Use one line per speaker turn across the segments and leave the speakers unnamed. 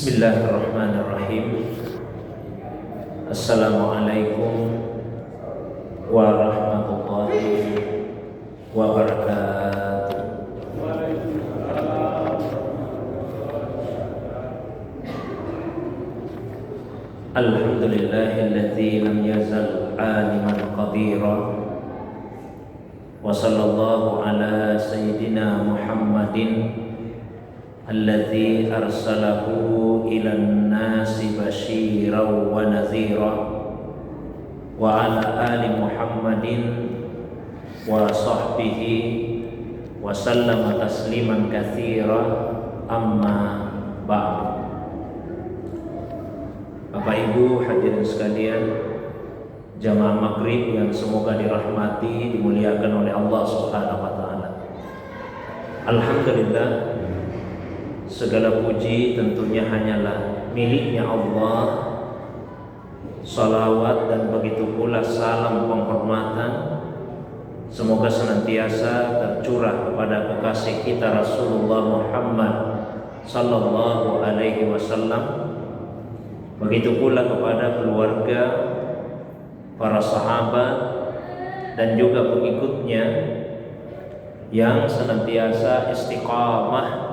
Bismillahirrahmanirrahim. Assalamualaikum warahmatullahi wabarakatuh. Alhamdulillahilladzi lam yazal aliman qadira. Wa sallallahu ala sayyidina Muhammadin alladzi arsalahu ilan nasi basyiran wa nadhira, wa ala ali Muhammadin wa sahbihi wa sallama tasliman katsira, amma ba'd. Bapak Ibu hadirin sekalian, jamaah maghrib yang semoga dirahmati, dimuliakan oleh Allah Subhanahu wa taala. Alhamdulillah, segala puji tentunya hanyalah miliknya Allah. Salawat dan begitu pula salam penghormatan semoga senantiasa tercurah kepada kekasih kita Rasulullah Muhammad sallallahu alaihi wasallam, begitu pula kepada keluarga, para sahabat dan juga pengikutnya yang senantiasa istiqamah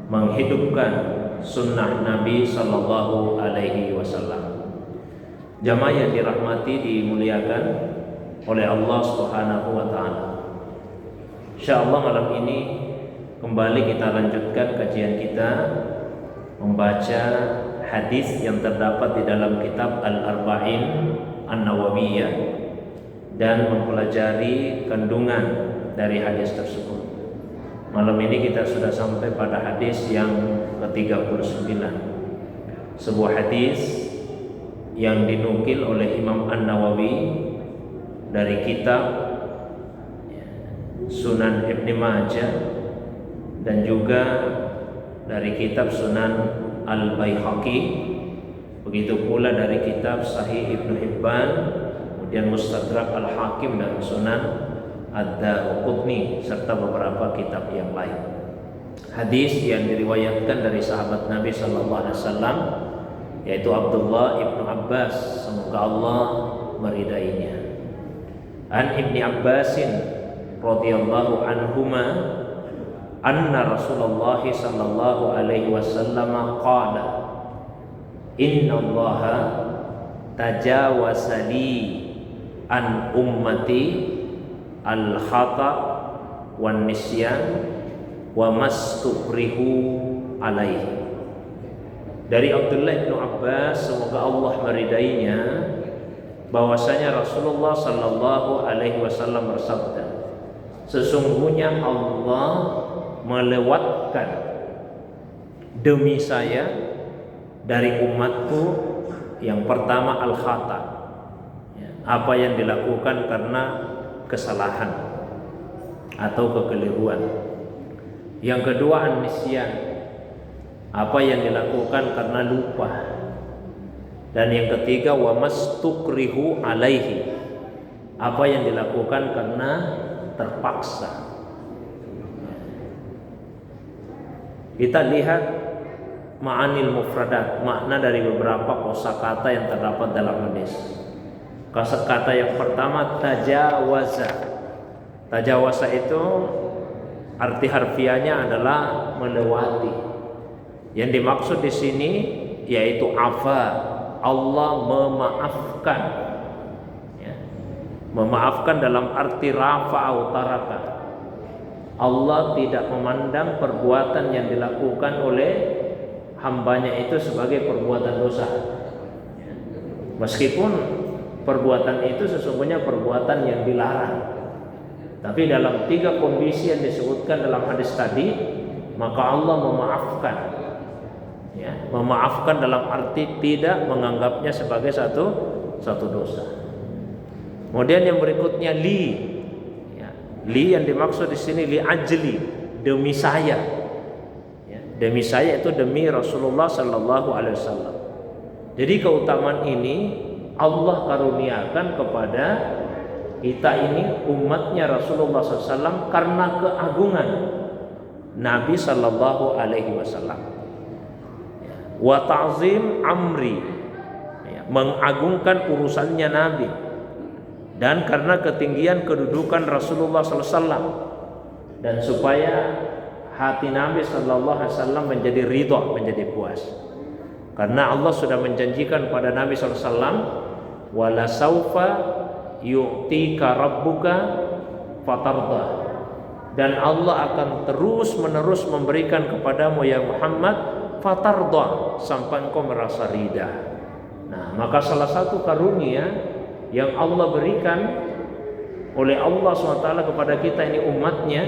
menghidupkan sunnah Nabi sallallahu alaihi wasallam. Jamaah yang dirahmati, dimuliakan oleh Allah Subhanahu wa taala. Insyaallah malam ini kembali kita lanjutkan kajian kita membaca hadis yang terdapat di dalam kitab Al-Arba'in An-Nawawiyah dan mempelajari kandungan dari hadis tersebut. Malam ini kita sudah sampai pada hadis yang ke-39. Sebuah hadis yang dinukil oleh Imam An-Nawawi dari kitab Sunan Ibn Majah dan juga dari kitab Sunan Al-Baihaqi, begitu pula dari kitab Sahih Ibnu Hibban, kemudian Mustadrak Al-Hakim dan Sunan Ad-Daraqutni serta beberapa kitab yang lain. Hadis yang diriwayatkan dari sahabat Nabi sallallahu alaihi wasallam yaitu Abdullah ibnu Abbas, semoga Allah meridainya. An Ibni Abbasin radhiyallahu anhuma anna Rasulullah sallallahu alaihi wasallam qala inna Allaha tajawaza li an ummati al-khata wan nisyan wa mastukrihu alaihi. Dari Abdullah bin Abbas, semoga Allah meridainya, bahwasanya Rasulullah sallallahu alaihi wasallam bersabda, sesungguhnya Allah melewatkan demi saya dari umatku yang pertama al-khata, apa yang dilakukan karena kesalahan atau kekeliruan. Yang kedua an-nisyan, apa yang dilakukan karena lupa. Dan yang ketiga wa mastukrihu alaihi, apa yang dilakukan karena terpaksa. Kita lihat ma'anil mufradat, makna dari beberapa kosakata yang terdapat dalam hadis. Kosakata yang pertama tajawaza. Tajawaza itu arti harfiahnya adalah melewati. Yang dimaksud di sini yaitu afa, Allah memaafkan. Ya. Memaafkan dalam arti rafa'a taraka. Allah tidak memandang perbuatan yang dilakukan oleh hambanya itu sebagai perbuatan dosa. Ya. Meskipun perbuatan itu sesungguhnya perbuatan yang dilarang, tapi dalam tiga kondisi yang disebutkan dalam hadis tadi, maka Allah memaafkan. Ya, memaafkan dalam arti tidak menganggapnya sebagai satu dosa. Kemudian yang berikutnya li, ya, li yang dimaksud di sini li ajli, demi saya. Ya, demi saya itu demi Rasulullah Sallallahu Alaihi Wasallam. Jadi keutamaan ini Allah karuniakan kepada kita ini umatnya Rasulullah SAW karena keagungan Nabi Sallallahu Alaihi Wasallam. wa ta'zim amri, ya, mengagungkan urusannya Nabi, dan karena ketinggian kedudukan Rasulullah SAW, dan supaya hati Nabi SAW menjadi ridha, menjadi puas. Karena Allah sudah menjanjikan pada Nabi SAW, wala saufa yu'tika rabbuka fatardah, dan Allah akan terus menerus memberikan kepadamu ya Muhammad fatardah, sampai engkau merasa ridha. Nah, maka salah satu karunia yang Allah berikan oleh Allah SWT kepada kita ini umatnya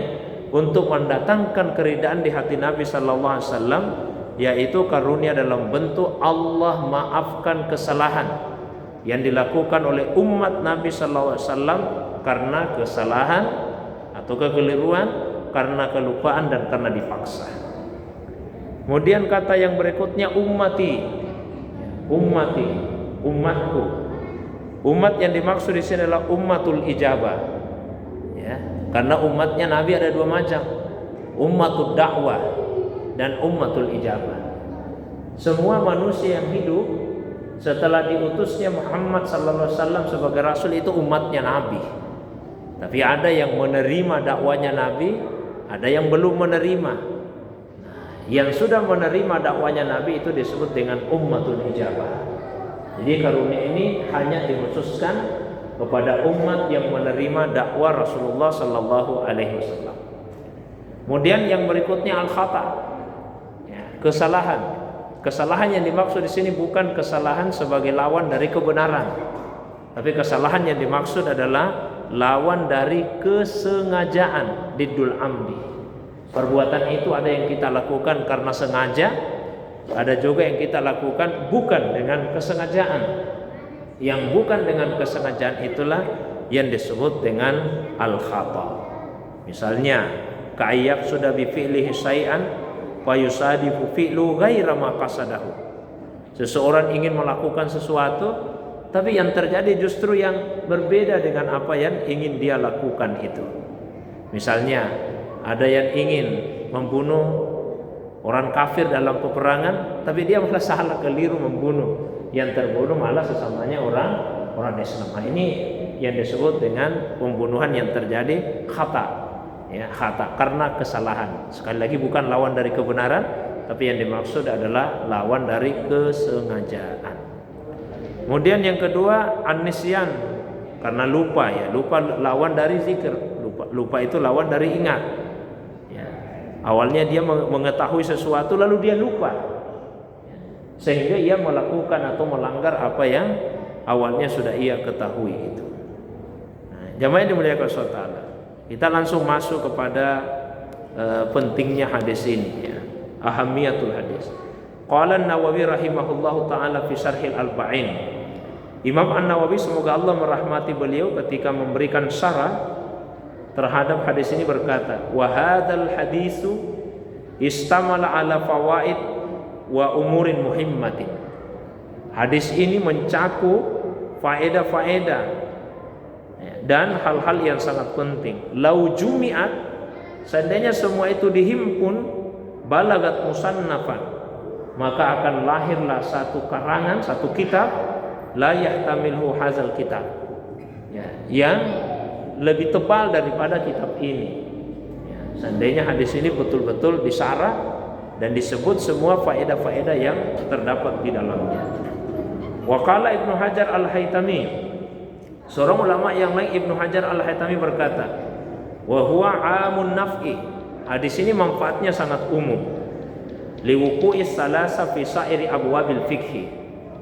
untuk mendatangkan keridhaan di hati Nabi SAW, yaitu karunia dalam bentuk Allah maafkan kesalahan yang dilakukan oleh umat Nabi SAW karena kesalahan atau kekeliruan, karena kelupaan, dan karena dipaksa. Kemudian kata yang berikutnya ummati, ummati, umatku. Umat yang dimaksud di sini adalah ummatul ijabah, ya, karena umatnya Nabi ada dua macam, ummatul dakwah dan ummatul ijabah. Semua manusia yang hidup setelah diutusnya Muhammad SAW sebagai Rasul itu umatnya Nabi. Tapi ada yang menerima dakwanya Nabi, ada yang belum menerima. Nah, yang sudah menerima dakwanya Nabi itu disebut dengan ummatul ijabah. Jadi karunia ini hanya dikhususkan kepada umat yang menerima dakwah Rasulullah SAW. Kemudian yang berikutnya al-khata, ya, kesalahan. Kesalahan yang dimaksud di sini bukan kesalahan sebagai lawan dari kebenaran, tapi kesalahan yang dimaksud adalah lawan dari kesengajaan, diddul amdi. Perbuatan itu ada yang kita lakukan karena sengaja, ada juga yang kita lakukan bukan dengan kesengajaan. Yang bukan dengan kesengajaan itulah yang disebut dengan al-khata. Misalnya ka'ayyab sudah bi fi'lihi syai'an fa yusadifu fi'lu ghaira ma qasadahu. Seseorang ingin melakukan sesuatu, tapi yang terjadi justru yang berbeda dengan apa yang ingin dia lakukan itu. Misalnya ada yang ingin membunuh orang kafir dalam peperangan, tapi dia malah salah, keliru membunuh. Yang terbunuh malah sesamanya orang Islam. Nah, ini yang disebut dengan pembunuhan yang terjadi khata, ya, khata karena kesalahan. Sekali lagi bukan lawan dari kebenaran, tapi yang dimaksud adalah lawan dari kesengajaan. Kemudian yang kedua an-nisyan, karena lupa, ya, lupa lawan dari zikir. Lupa itu lawan dari ingat. Ya. Awalnya dia mengetahui sesuatu lalu dia lupa, sehingga ia melakukan atau melanggar apa yang awalnya sudah ia ketahui itu. Nah, jamaah yang dimuliakan Allah, kita langsung masuk kepada pentingnya hadis ini, ya, ahamiyatul hadis. Qala An-Nawawi rahimahullahu taala fi Syarhil Arba'in. Imam An-Nawawi semoga Allah merahmati beliau ketika memberikan syarah terhadap hadis ini berkata, wa hadzal hadisu istamala ala fawaid wa umurin muhimmatin. Hadis ini mencakup faedah-faedah dan hal-hal yang sangat penting. Lau jumi'at, seandainya semua itu dihimpun, balagat musannafan, maka akan lahirlah satu karangan, satu kitab, la yahtamilhu hazal kitab, ya, yang lebih tebal daripada kitab ini. Ya, seandainya hadis ini betul-betul disarah dan disebut semua faedah-faedah yang terdapat di dalamnya. Wa qala Ibnu Hajar Al-Haytami, seorang ulama yang lain Ibnu Hajar Al-Haytami berkata, wa huwa amun naf'i. Hadis ini manfaatnya sangat umum. Liwuqu'is salasa fi sa'iri abwabil fikhi.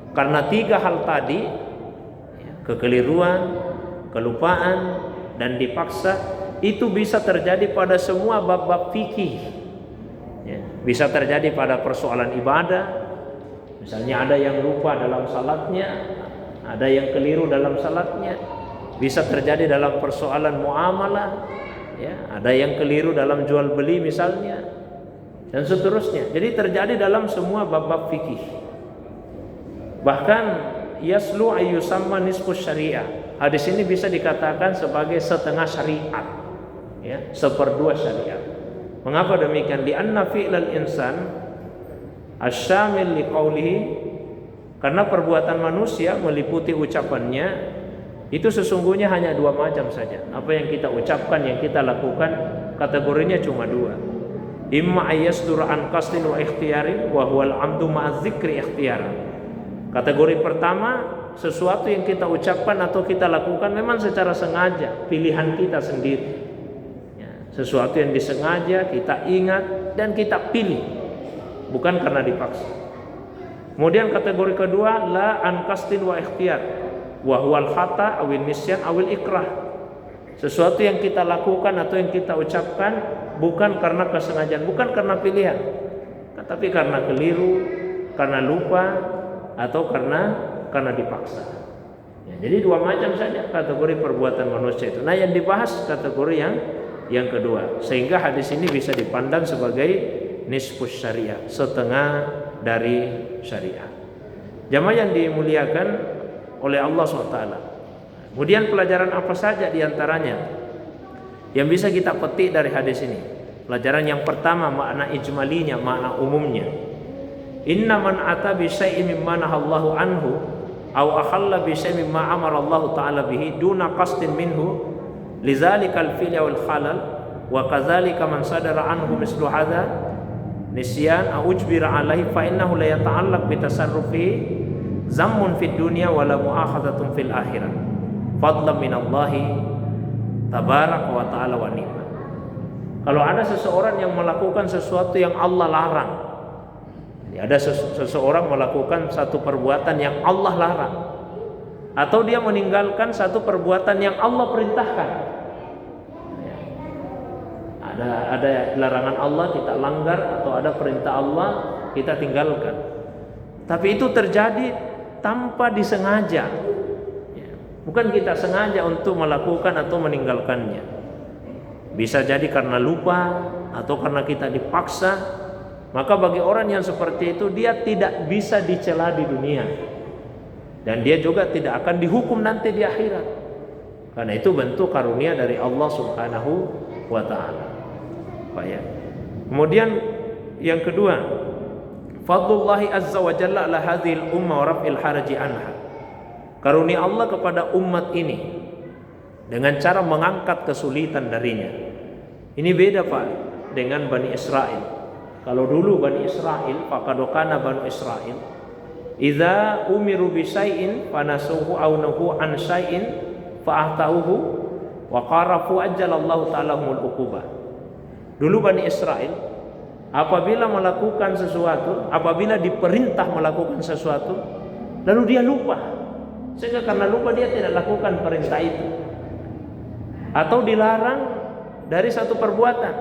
Karena tiga hal tadi, ya, kekeliruan, kelupaan, dan dipaksa, itu bisa terjadi pada semua bab-bab fikih, ya, bisa terjadi pada persoalan ibadah. Misalnya ada yang lupa dalam salatnya, ada yang keliru dalam salatnya. Bisa terjadi dalam persoalan muamalah, ya, ada yang keliru dalam jual beli misalnya, dan seterusnya. Jadi terjadi dalam semua bab-bab fikih. Bahkan yaslu ayyusamma nisfu syariah. Hadis ini bisa dikatakan sebagai setengah syariat, ya, seperdua syariat. Mengapa demikian? Li'anna fi'lal insan, Asyamil liqaulihi, karena perbuatan manusia meliputi ucapannya itu sesungguhnya hanya dua macam saja. Apa yang kita ucapkan, yang kita lakukan, kategorinya cuma dua. Imma ayyasdura an qasdin wa ikhtiyarin wa huwal amdu ma'a dzikri ikhtiyaran. Kategori pertama, sesuatu yang kita ucapkan atau kita lakukan memang secara sengaja, pilihan kita sendiri ya, sesuatu yang disengaja kita ingat dan kita pilih, bukan karena dipaksa. Kemudian kategori kedua, la an qasdin wa ikhtiyar wa huwal khata awil nisyan awil ikrah. Sesuatu yang kita lakukan atau yang kita ucapkan bukan karena kesengajaan, bukan karena pilihan, tetapi karena keliru, karena lupa, atau karena dipaksa. Ya, jadi dua macam saja kategori perbuatan manusia itu. Nah, yang dibahas kategori yang kedua, sehingga hadis ini bisa dipandang sebagai nisfus syariah, setengah dari syariah. Jamaah yang dimuliakan oleh Allah SWT. Kemudian pelajaran apa saja diantaranya yang bisa kita petik dari hadis ini? Pelajaran yang pertama, makna ijmalinya, makna umumnya. Inna man ata bi syai'in mimma nahallahu anhu aw akhalla bi syai'in mimma amara Allah ta'ala bihi duna qasdin minhu lidzalika al-fi'l wal khalal wa kadzalika man sadara anhu mislu hadza nisyan aw ujbira alaihi fa innahu la yata'allaq bi tasarrufi zammun fid dunya wa la mu'akhadzatun fil akhirah fadlan min Allah tabaraka wa ta'ala wa ni'ma. Kalau ada seseorang yang melakukan sesuatu yang Allah larang, ada seseorang melakukan satu perbuatan yang Allah larang, atau dia meninggalkan satu perbuatan yang Allah perintahkan. Ada larangan Allah kita langgar, atau ada perintah Allah kita tinggalkan. Tapi itu terjadi tanpa disengaja. Bukan kita sengaja untuk melakukan atau meninggalkannya. Bisa jadi karena lupa atau karena kita dipaksa. Maka bagi orang yang seperti itu, dia tidak bisa dicela di dunia, dan dia juga tidak akan dihukum nanti di akhirat, karena itu bentuk karunia dari Allah Subhanahu wa ta'ala. Kemudian yang kedua, fadlullahi azza wa jalla ala hadhil umma wa raf'il haraji anha. Karunia Allah kepada umat ini dengan cara mengangkat kesulitan darinya. Ini beda Pak dengan Bani Israel. Kalau dulu Bani Israel, faqadokana Bani Israel, idza umiru bi syai'in fanasuhu aw nahu an syai'in fa'tahuhu wa qarafu ajjalallahu ta'ala humul uqubah. Dulu Bani Israel apabila melakukan sesuatu, apabila diperintah melakukan sesuatu, lalu dia lupa, sehingga karena lupa dia tidak lakukan perintah itu, atau dilarang dari satu perbuatan,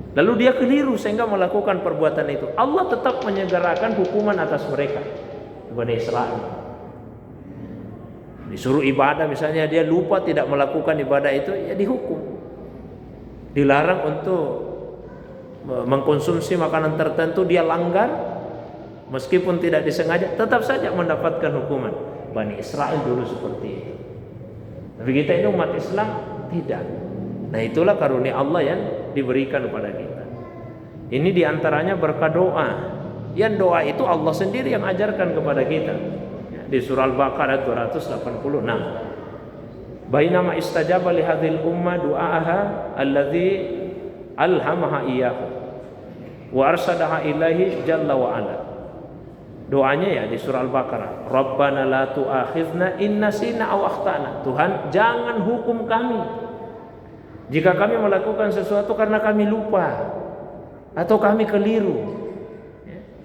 lalu dia keliru sehingga melakukan perbuatan itu, Allah tetap menyegerakan hukuman atas mereka. Bani Israel disuruh ibadah, misalnya dia lupa tidak melakukan ibadah itu, ya dihukum. Dilarang untuk mengkonsumsi makanan tertentu, dia langgar meskipun tidak disengaja, tetap saja mendapatkan hukuman. Bani Israel dulu seperti itu. Tapi kita ini umat Islam tidak. Nah, itulah karunia Allah yang diberikan kepada kita. Ini diantaranya berkah doa. Yang doa itu Allah sendiri yang ajarkan kepada kita. Di surah Al-Baqarah 286. Bainama istajaba li hadhil umma du'aaha alladzi alhamaha iyyahu wa arsadaha ilaihi jalla wa ala. Doanya ya di surah Al-Baqarah, Rabbana la tu'akhidna in nasina aw akhtana. Tuhan, jangan hukum kami jika kami melakukan sesuatu karena kami lupa atau kami keliru.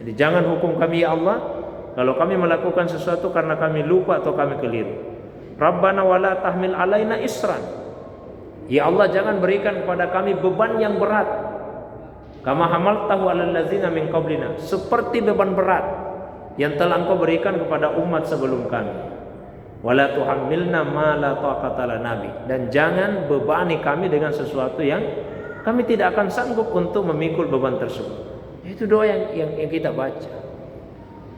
Jadi jangan hukum kami ya Allah kalau kami melakukan sesuatu karena kami lupa atau kami keliru. Rabbana wala tahmil alaina isran. Ya Allah, jangan berikan kepada kami beban yang berat. Kama hamaltahu alal ladzina min qablina, seperti beban berat yang telah Engkau berikan kepada umat sebelum kami. Wala tuhammilna ma la taqata lana bi, dan jangan bebani kami dengan sesuatu yang kami tidak akan sanggup untuk memikul beban tersebut. Itu doa yang kita baca,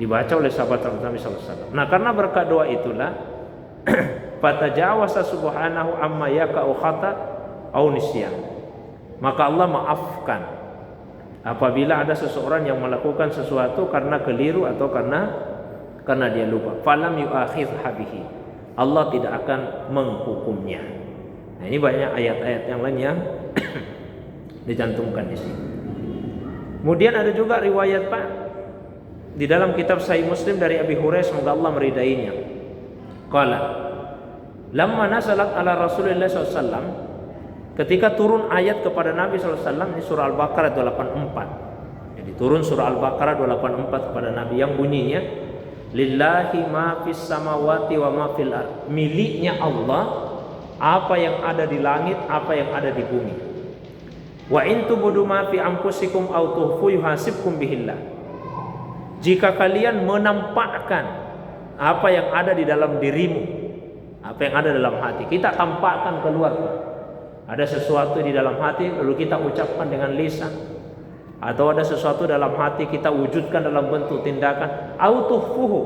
dibaca oleh sahabat Nabi sallallahu alaihi wasallam. Nah, karena berkat doa itulah fatajawasa subhanahu amma yaka'u khata au nisyan, maka Allah maafkan Apabila ada seseorang yang melakukan sesuatu karena keliru atau karena dia lupa, falam yu'akhidha bihi, Allah tidak akan menghukumnya. Nah, ini banyak ayat-ayat yang lain yang dicantumkan di sini. Kemudian ada juga riwayat Pak di dalam kitab Sahih Muslim dari Abi Hurairah, semoga Allah meridainya. Qala lamma nazalat ala Rasulillah SAW, ketika turun ayat kepada Nabi SAW, ini surah Al-Baqarah 284. Jadi turun surah Al-Baqarah 284 kepada Nabi yang bunyinya lillahi ma fis samawati wa ma fil ard, miliknya Allah apa yang ada di langit, apa yang ada di bumi. Wa in tubudu ma fi anfusikum aw tuhfu yuhasibkum bihillah, jika kalian menampakkan apa yang ada di dalam dirimu, apa yang ada dalam hati, kita tampakkan keluar. Ada sesuatu di dalam hati lalu kita ucapkan dengan lisan, atau ada sesuatu dalam hati kita wujudkan dalam bentuk tindakan, aw tuhfuhu,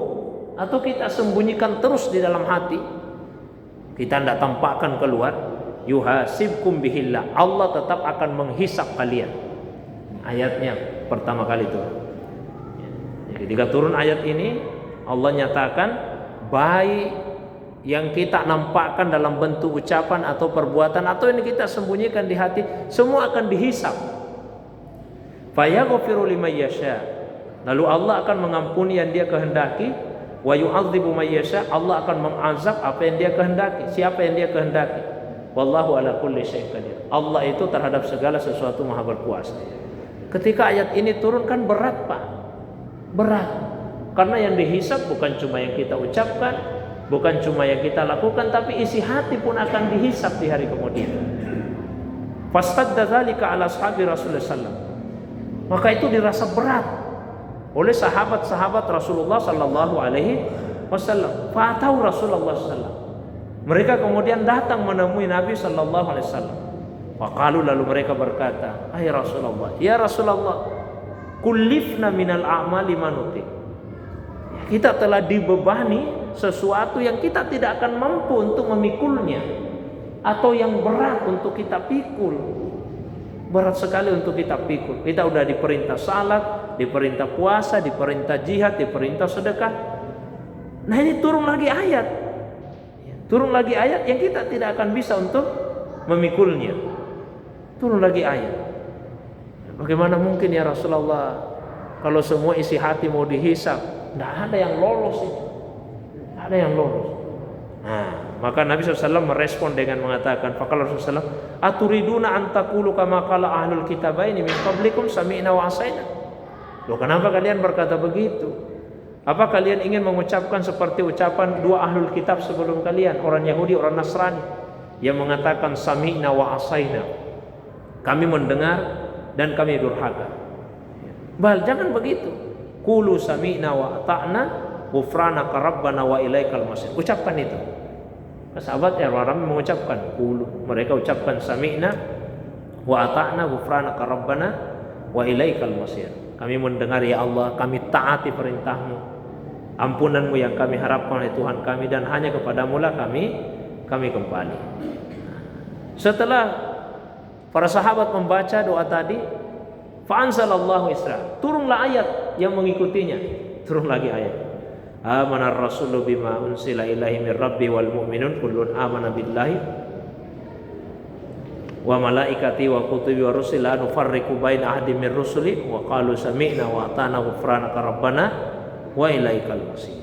atau kita sembunyikan terus di dalam hati, kita tidak tampakkan keluar, yuhasibkum bihillah, Allah tetap akan menghisap kalian. Ayatnya pertama kali turun. Ketika turun ayat ini, Allah nyatakan baik yang kita nampakkan dalam bentuk ucapan atau perbuatan, atau ini kita sembunyikan di hati, semua akan dihisap. Fayaghfiru liman yasha, lalu Allah akan mengampuni yang Dia kehendaki. Wa yu'adzibu may yasha, Allah akan mengazab apa yang Dia kehendaki, siapa yang Dia kehendaki. Wallahu ala kulli syai'in qadir, Allah itu terhadap segala sesuatu maha berkuasa. Ketika ayat ini turun kan berat Pak, berat, karena yang dihisab bukan cuma yang kita ucapkan, bukan cuma yang kita lakukan, tapi isi hati pun akan dihisab di hari kemudian. Fastadda dzalika ala ashabi Rasulullah sallallahu, maka itu dirasa berat oleh sahabat-sahabat Rasulullah sallallahu alaihi wasallam. Fatau Rasulullah sallallahu, mereka kemudian datang menemui Nabi sallallahu alaihi wasallam. Faqalu, lalu mereka berkata, "Hai Rasulullah, ya Rasulullah, kullifna minal a'mali manutik." Kita telah dibebani sesuatu yang kita tidak akan mampu untuk memikulnya, atau yang berat untuk kita pikul. Berat sekali untuk kita pikul. Kita udah diperintah salat, diperintah puasa, diperintah jihad, diperintah sedekah. Nah, ini turun lagi ayat. Turun lagi ayat yang kita tidak akan bisa untuk memikulnya. Turun lagi ayat. Bagaimana mungkin ya Rasulullah, kalau semua isi hati mau dihisap, tidak ada yang lolos itu. Tidak ada yang lolos. Nah, maka Nabi SAW merespon dengan mengatakan, faqala Rasulullah, aturiduna an taqulu kama qala ahlul kitabaini min qablikum sami'na wa asaina. Loh, kenapa kalian berkata begitu? Apa kalian ingin mengucapkan seperti ucapan dua ahlul kitab sebelum kalian, orang Yahudi, orang Nasrani, yang mengatakan sami'na wa asaina, kami mendengar dan kami durhaka. Bal, jangan begitu. Qulu sami'na wa ata'na ghufranaka rabbana wa ilaikal masir. Ucapkan itu. Sahabat orang mengucapkan qulu, mereka ucapkan sami'na wa ata'na ghufranaka rabbana wa ilaikal masir. Kami mendengar ya Allah, kami taati perintahmu, ampunanmu yang kami harapkan oleh Tuhan kami, dan hanya kepadamu lah kami kembali. Setelah para sahabat membaca doa tadi, fa'anzalallahu isra, turunlah ayat yang mengikutinya. Turun lagi ayat, amanar rasulu bima unsila ilaihi min rabbi wal mu'minun kullun amana billahi wa malaikati wa kutubi wa rusuli la nufarriqu baina ahadin min rusuli wa qalu sami'na wa ata'na ghufranaka rabbana wa ilaikal masir.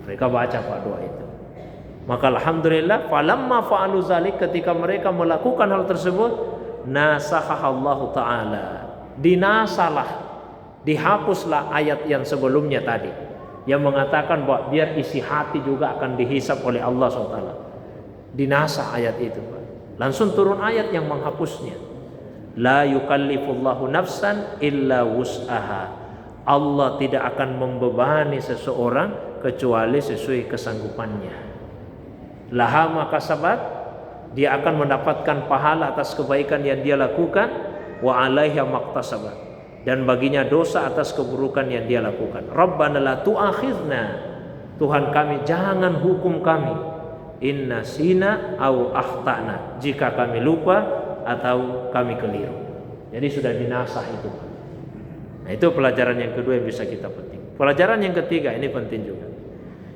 Mereka baca Pak doa itu. Maka alhamdulillah, falamma fa'alu zalik, ketika mereka melakukan hal tersebut, nasakhallahu ta'ala, dinasalah, dihapuslah ayat yang sebelumnya tadi yang mengatakan bahwa biar isi hati juga akan dihisap oleh Allah SWT. Dinasah ayat itu, Pak. Langsung turun ayat yang menghapusnya. La yukallifullahu nafsan illa wus'aha, Allah tidak akan membebani seseorang kecuali sesuai kesanggupannya. Laha ma kasabat, dia akan mendapatkan pahala atas kebaikan yang dia lakukan, wa alaiha maktasabat, dan baginya dosa atas keburukan yang dia lakukan. Rabbana la tu'akhidna, Tuhan kami jangan hukum kami, inna sina au akhtana, jika kami lupa atau kami keliru. Jadi sudah dinasah itu. Nah, itu pelajaran yang kedua yang bisa kita petik. Pelajaran yang ketiga ini penting juga.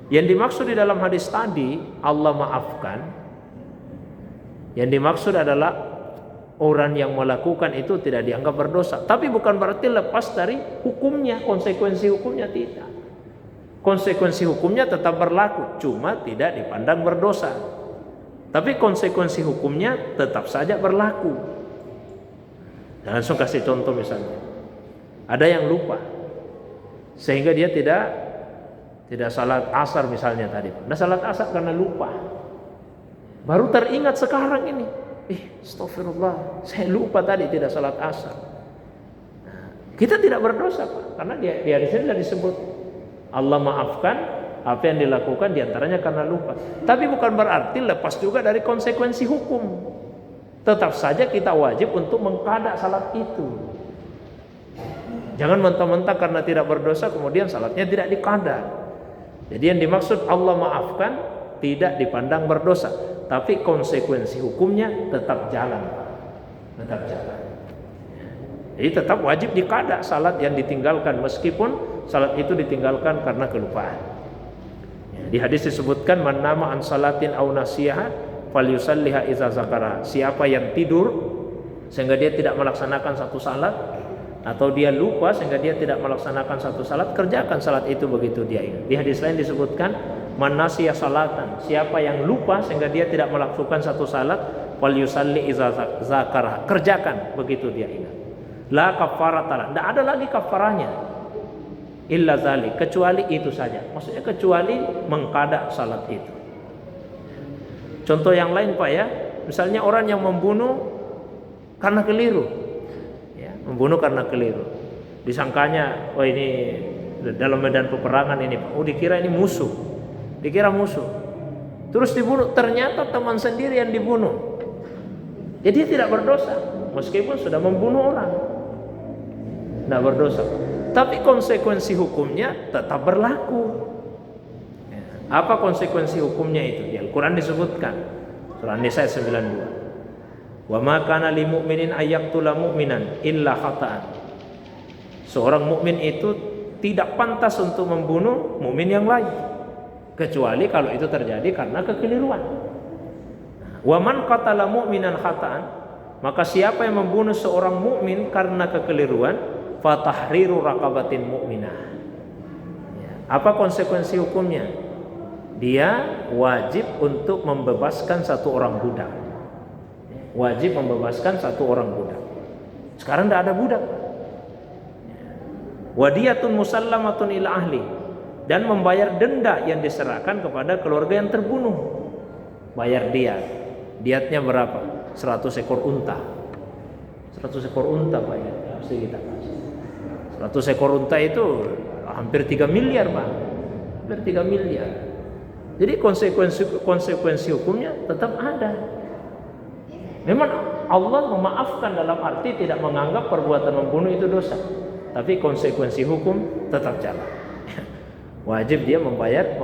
Yang dimaksud di dalam hadis tadi Allah maafkan, yang dimaksud adalah orang yang melakukan itu tidak dianggap berdosa. Tapi bukan berarti lepas dari hukumnya, konsekuensi hukumnya tidak. Konsekuensi hukumnya tetap berlaku, cuma tidak dipandang berdosa. Tapi konsekuensi hukumnya tetap saja berlaku. Dan langsung kasih contoh misalnya. Ada yang lupa sehingga dia tidak salat asar misalnya tadi. Nah, salat asar karena lupa. Baru teringat sekarang ini. Astagfirullah, saya lupa tadi tidak salat asar. Nah, kita tidak berdosa, Pak, karena di hadis ini disebut Allah maafkan apa yang dilakukan diantaranya karena lupa. Tapi bukan berarti lepas juga dari konsekuensi hukum. Tetap saja kita wajib untuk mengqada salat itu. Jangan mentah-mentah karena tidak berdosa kemudian salatnya tidak diqada. Jadi yang dimaksud Allah maafkan tidak dipandang berdosa, tapi konsekuensi hukumnya tetap jalan, tetap jalan. Jadi tetap wajib diqada salat yang ditinggalkan meskipun salat itu ditinggalkan karena kelupaan. Di hadis disebutkan man nama an salatin aw nasiha falyusalliha idza zakara. Siapa yang tidur sehingga dia tidak melaksanakan satu salat, atau dia lupa sehingga dia tidak melaksanakan satu salat, kerjakan salat itu begitu dia ingat. Di hadis lain disebutkan man nasiya salatan. Siapa yang lupa sehingga dia tidak melakukan satu salat, falyusalli idza zakara. Kerjakan begitu dia ingat. La kafarata, tidak ada lagi kafarahnya. Illa zalik, kecuali itu saja. Maksudnya kecuali mengqada salat itu. Contoh yang lain Pak ya, misalnya orang yang membunuh karena keliru, ya, membunuh karena keliru. Disangkanya, oh ini dalam medan peperangan ini Pak, oh dikira ini musuh, dikira musuh. Terus dibunuh, ternyata teman sendiri yang dibunuh. Jadi dia tidak berdosa, meskipun sudah membunuh orang. Tidak berdosa, tapi konsekuensi hukumnya tetap berlaku. Apa konsekuensi hukumnya itu? Di Al-Quran disebutkan surah An-Nisa 92. Wa ma kana lil mu'minin ayyaqtula mu'minan illa khata'an. Seorang mukmin itu tidak pantas untuk membunuh mukmin yang lain kecuali kalau itu terjadi karena kekeliruan. Wa man qatala mu'minan khata'an, maka siapa yang membunuh seorang mukmin karena kekeliruan, fatahriru raqabatin mu'minah. Apa konsekuensi hukumnya? Dia wajib untuk membebaskan satu orang budak. Wajib membebaskan satu orang budak. Sekarang tidak ada budak. Wadiyatun musallamatun ila ahli, dan membayar denda yang diserahkan kepada keluarga yang terbunuh. Bayar diat. Diatnya berapa? 100 ekor unta. 100 ekor unta Pak ya. Mesti kita kasih. 100 ekor unta itu hampir 3 miliar Pak. Hampir 3 miliar. Jadi konsekuensi hukumnya tetap ada. Memang Allah memaafkan dalam arti tidak menganggap perbuatan membunuh itu dosa, tapi konsekuensi hukum tetap jalan. Wajib dia membayar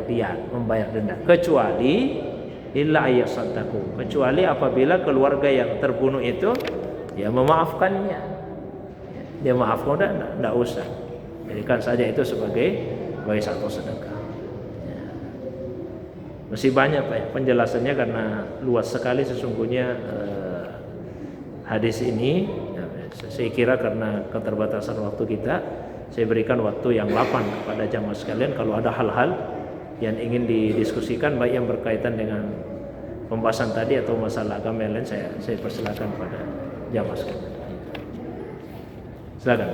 diat, membayar denda, kecuali illa ayasaddaku, kecuali apabila keluarga yang terbunuh itu dia memaafkannya. Dia maafkan, tidak usah. Jadikan saja itu sebagai satu sedekah. Masih banyak Pak ya, penjelasannya karena luas sekali sesungguhnya hadis ini. Saya kira karena keterbatasan waktu kita, saya berikan waktu yang 8 kepada jamaah sekalian. Kalau ada hal-hal yang ingin didiskusikan baik yang berkaitan dengan pembahasan tadi atau masalah agama yang lain, saya persilakan pada jamaah sekalian. Silakan.